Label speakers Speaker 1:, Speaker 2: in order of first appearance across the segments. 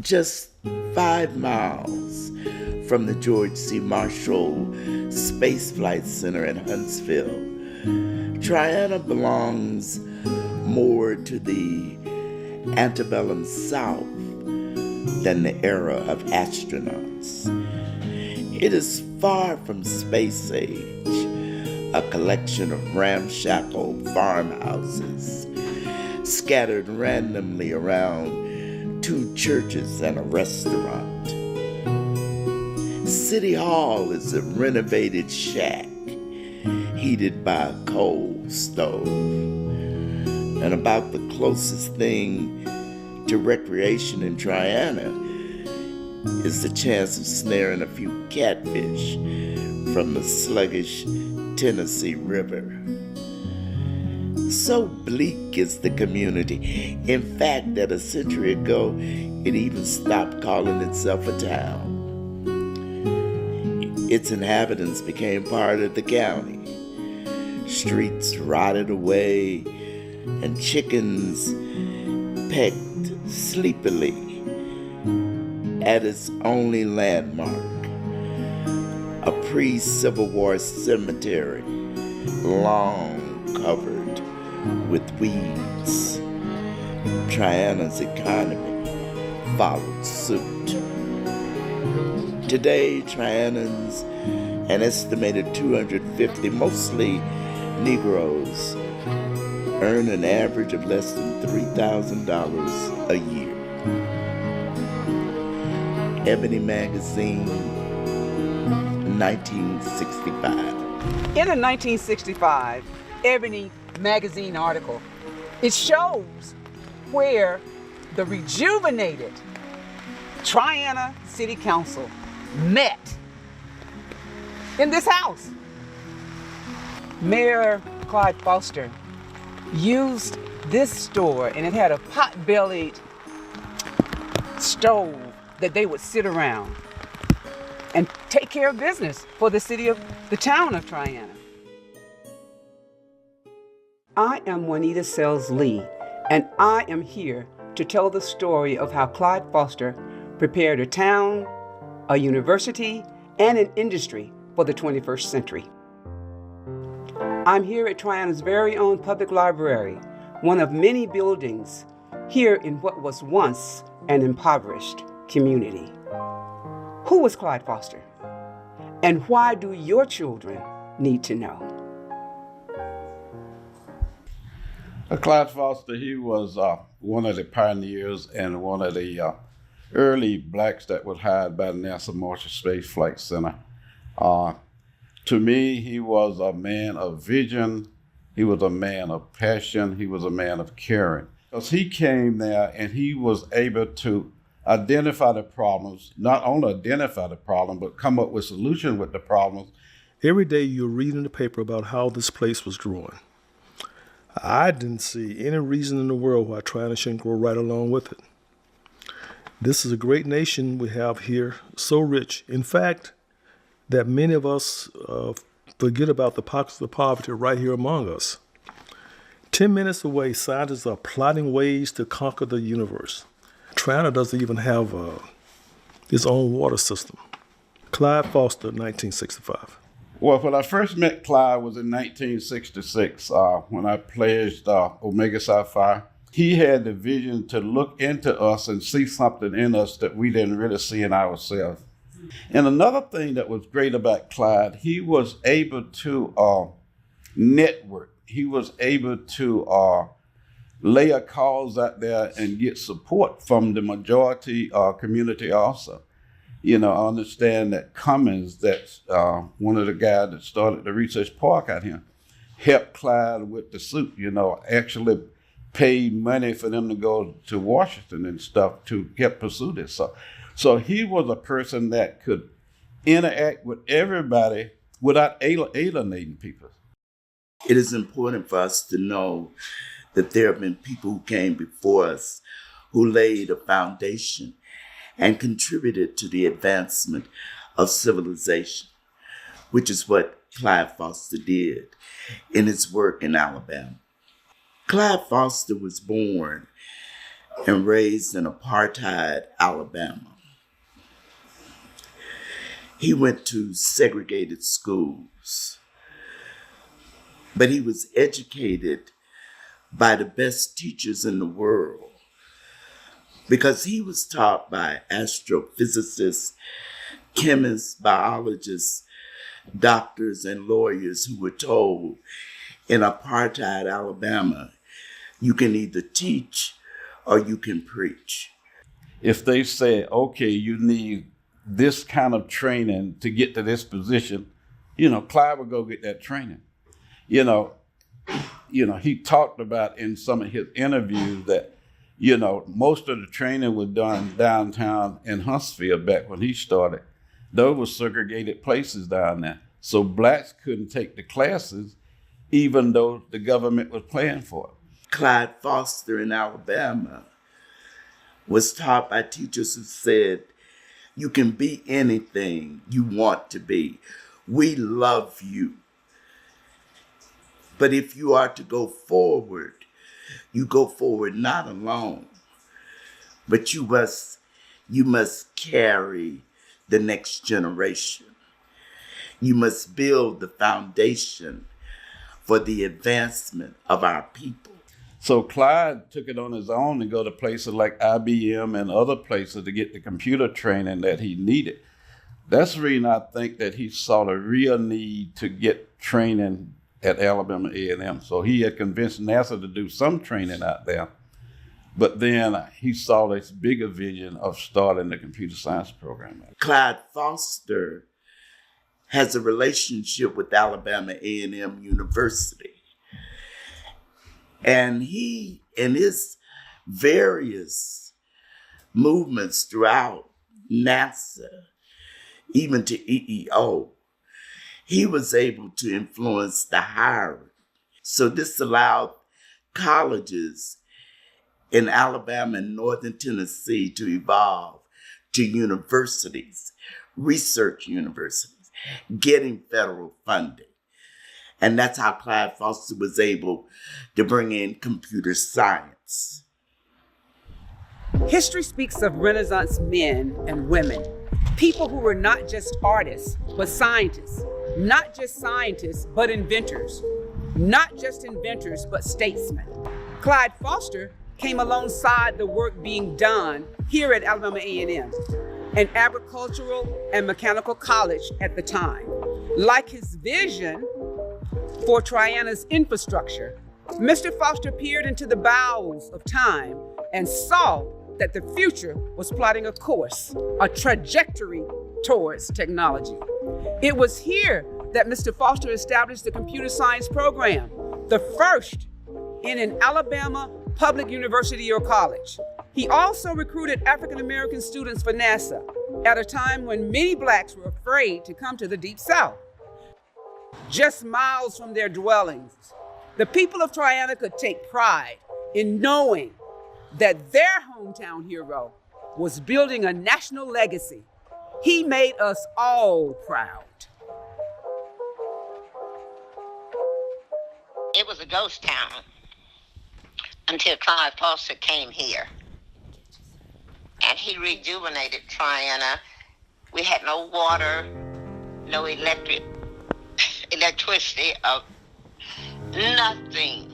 Speaker 1: Just 5 miles from the George C. Marshall Space Flight Center in Huntsville, Triana belongs more to the antebellum South than the era of astronauts. It is far from space age, a collection of ramshackle farmhouses scattered randomly around 2 churches and a restaurant. City Hall is a renovated shack heated by a coal stove. And about the closest thing to recreation in Triana is the chance of snaring a few catfish from the sluggish Tennessee River. So bleak is the community, in fact, that a century ago, it even stopped calling itself a town. Its inhabitants became part of the county. Streets rotted away, and chickens pecked sleepily at its only landmark, a pre-Civil War cemetery, long covered with weeds. Triana's economy followed suit. Today, Trianans, an estimated 250, mostly Negroes, earn an average of less than $3,000 a year. Ebony Magazine, 1965.
Speaker 2: In a 1965 Ebony Magazine article, it shows where the rejuvenated Triana City Council met in this house. Mayor Clyde Foster used this store, and it had a pot-bellied stove that they would sit around and take care of business for the town of Triana. I am Juanita Sells Lee, and I am here to tell the story of how Clyde Foster prepared a town, a university, and an industry for the 21st century. I'm here at Triana's very own public library, one of many buildings here in what was once an impoverished community. Who was Clyde Foster? And why do your children need to know?
Speaker 3: Clyde Foster, he was one of the pioneers and one of the early blacks that was hired by the NASA Marshall Space Flight Center. To me, he was a man of vision, he was a man of passion, he was a man of caring. Because he came there and he was able to identify the problems, not only identify the problem, but come up with solutions with the problems.
Speaker 4: Every day you're reading the paper about how this place was growing. I didn't see any reason in the world why Triana shouldn't grow right along with it. This is a great nation we have here, so rich, in fact, that many of us forget about the pockets of poverty right here among us. 10 minutes away, scientists are plotting ways to conquer the universe. Triana doesn't even have its own water system. Clyde Foster, 1965.
Speaker 3: Well, when I first met Clyde was in 1966 when I pledged Omega Psi Phi. He had the vision to look into us and see something in us that we didn't really see in ourselves. And another thing that was great about Clyde, he was able to network. He was able to lay a cause out there and get support from the majority community also. You know, I understand that Cummins, that's one of the guys that started the research park out here, helped Clyde with the suit, you know, actually paid money for them to go to Washington and stuff to help pursue this. So he was a person that could interact with everybody without alienating people.
Speaker 1: It is important for us to know that there have been people who came before us who laid a foundation and contributed to the advancement of civilization, which is what Clyde Foster did in his work in Alabama. Clyde Foster was born and raised in apartheid Alabama. He went to segregated schools, but he was educated by the best teachers in the world because he was taught by astrophysicists, chemists, biologists, doctors, and lawyers who were told in apartheid Alabama, you can either teach or you can preach.
Speaker 3: If they say, okay, you need this kind of training to get to this position, Clyde would go get that training. He talked about in some of his interviews that, most of the training was done downtown in Huntsville back when he started. Those were segregated places down there. So blacks couldn't take the classes, even though the government was paying for it.
Speaker 1: Clyde Foster in Alabama was taught by teachers who said, you can be anything you want to be. We love you. But if you are to go forward, you go forward not alone, but you must carry the next generation. You must build the foundation for the advancement of our people.
Speaker 3: So Clyde took it on his own to go to places like IBM and other places to get the computer training that he needed. That's the reason I think that he saw the real need to get training at Alabama A&M. So he had convinced NASA to do some training out there. But then he saw this bigger vision of starting the computer science program.
Speaker 1: Clyde Foster has a relationship with Alabama A&M University. And he, in his various movements throughout NASA, even to EEO, he was able to influence the hiring. So this allowed colleges in Alabama and Northern Tennessee to evolve to universities, research universities, getting federal funding. And that's how Clyde Foster was able to bring in computer science.
Speaker 2: History speaks of Renaissance men and women, people who were not just artists, but scientists, not just scientists, but inventors, not just inventors, but statesmen. Clyde Foster came alongside the work being done here at Alabama A&M, an agricultural and mechanical college at the time. Like his vision for Triana's infrastructure, Mr. Foster peered into the bowels of time and saw that the future was plotting a course, a trajectory towards technology. It was here that Mr. Foster established the computer science program, the first in an Alabama public university or college. He also recruited African-American students for NASA at a time when many blacks were afraid to come to the Deep South. Just miles from their dwellings, the people of Triana could take pride in knowing that their hometown hero was building a national legacy. He made us all proud.
Speaker 5: It was a ghost town until Clyde Foster came here. And he rejuvenated Triana. We had no water, no electricity, nothing.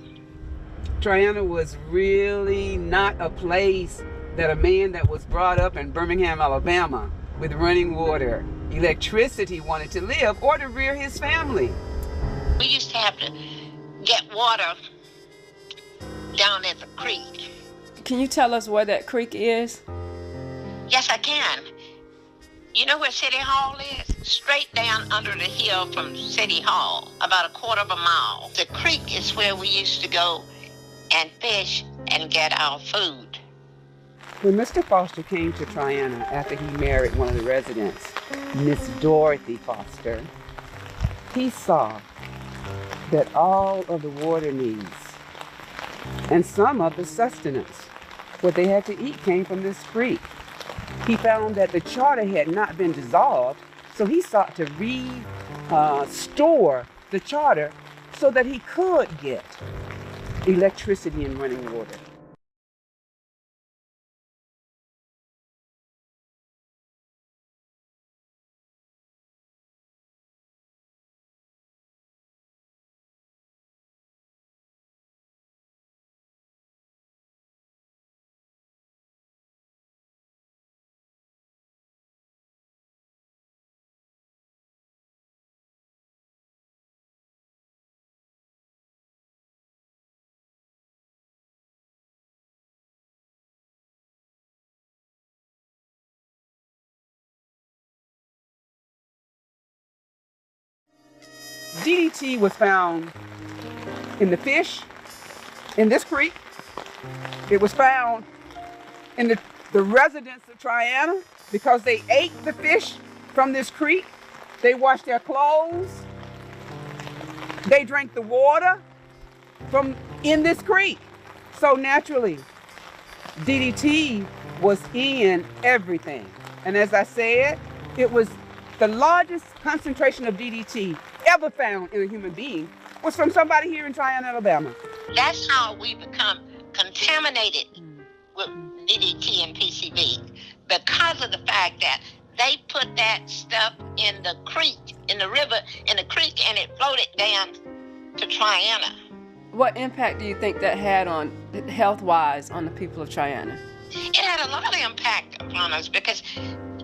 Speaker 2: Triana was really not a place that a man that was brought up in Birmingham, Alabama, with running water, electricity wanted to live or to rear his family.
Speaker 5: We used to have to get water down at the creek.
Speaker 6: Can you tell us where that creek is?
Speaker 5: Yes, I can. You know where City Hall is? Straight down under the hill from City Hall, about a quarter of a mile. The creek is where we used to go and fish and get our food.
Speaker 2: When Mr. Foster came to Triana after he married one of the residents, Miss Dorothy Foster, he saw that all of the water needs and some of the sustenance, what they had to eat, came from this creek. He found that the charter had not been dissolved, so he sought to restore the charter so that he could get electricity and running water. DDT was found in the fish in this creek. It was found in the residents of Triana because they ate the fish from this creek. They washed their clothes. They drank the water from in this creek. So naturally, DDT was in everything. And as I said, it was the largest concentration of DDT ever found in a human being was from somebody here in Triana, Alabama.
Speaker 5: That's how we become contaminated with DDT and PCB, because of the fact that they put that stuff in the creek, in the river, in the creek, and it floated down to Triana.
Speaker 6: What impact do you think that had on health-wise on the people of Triana?
Speaker 5: It had a lot of impact upon us because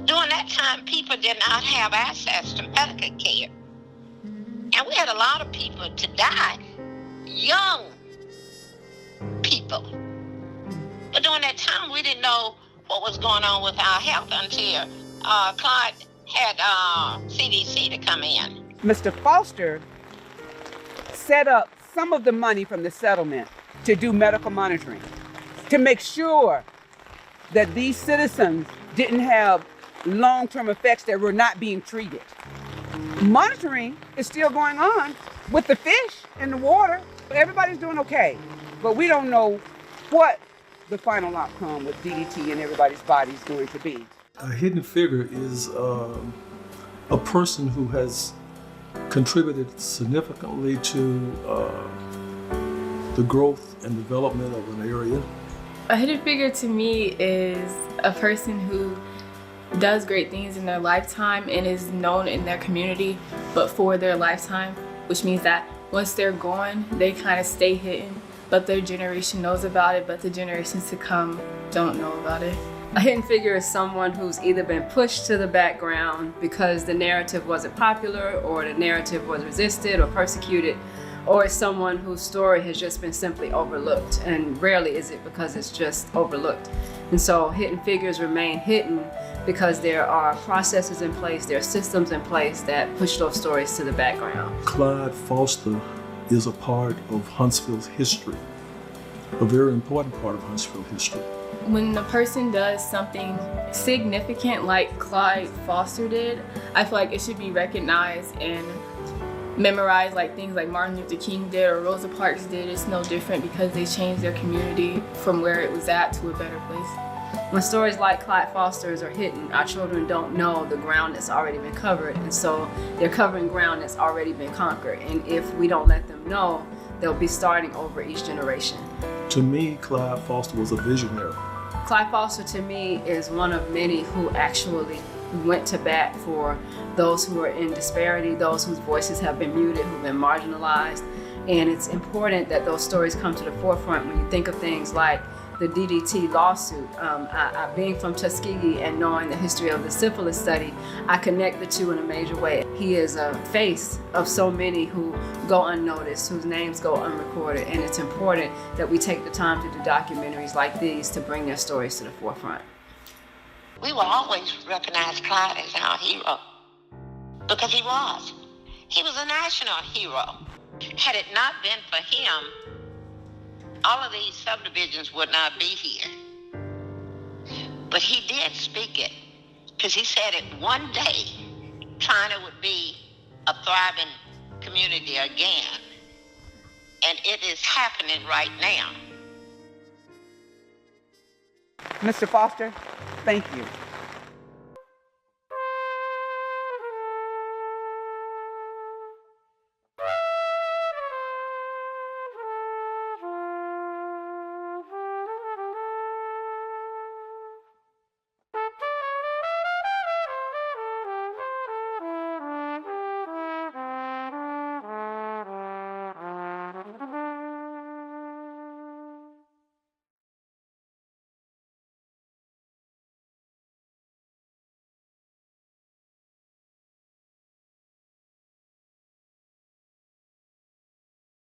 Speaker 5: during that time, people did not have access to medical care. And we had a lot of people to die, young people. But during that time, we didn't know what was going on with our health until Clyde had CDC to come in.
Speaker 2: Mr. Foster set up some of the money from the settlement to do medical monitoring, to make sure that these citizens didn't have long-term effects that were not being treated. Monitoring is still going on with the fish in the water. Everybody's doing okay, but we don't know what the final outcome with DDT in everybody's body is going to be.
Speaker 4: A hidden figure is a person who has contributed significantly to the growth and development of an area.
Speaker 7: A hidden figure to me is a person who does great things in their lifetime and is known in their community, but for their lifetime, which means that once they're gone, they kind of stay hidden, but their generation knows about it, but the generations to come don't know about it.
Speaker 6: A hidden figure is someone who's either been pushed to the background because the narrative wasn't popular, or the narrative was resisted or persecuted, or it's someone whose story has just been simply overlooked, and rarely is it because it's just overlooked. And so hidden figures remain hidden because there are processes in place, there are systems in place that push those stories to the background.
Speaker 4: Clyde Foster is a part of Huntsville's history, a very important part of Huntsville history.
Speaker 7: When a person does something significant like Clyde Foster did, I feel like it should be recognized and memorized, like things like Martin Luther King did or Rosa Parks did. It's no different because they changed their community from where it was at to a better place.
Speaker 6: When stories like Clyde Foster's are hidden, our children don't know the ground that's already been covered, and so they're covering ground that's already been conquered. And if we don't let them know, they'll be starting over each generation.
Speaker 4: To me, Clyde Foster was a visionary.
Speaker 6: Clyde Foster, to me, is one of many who actually went to bat for those who are in disparity, those whose voices have been muted, who've been marginalized. And it's important that those stories come to the forefront when you think of things like the DDT lawsuit. Being from Tuskegee and knowing the history of the syphilis study, I connect the two in a major way. He is a face of so many who go unnoticed, whose names go unrecorded, and it's important that we take the time to do documentaries like these to bring their stories to the forefront.
Speaker 5: We will always recognize Clyde as our hero because he was. He was a national hero. Had it not been for him, all of these subdivisions would not be here. But he did speak it, because he said it one day, China would be a thriving community again. And it is happening right now.
Speaker 2: Mr. Foster, thank you.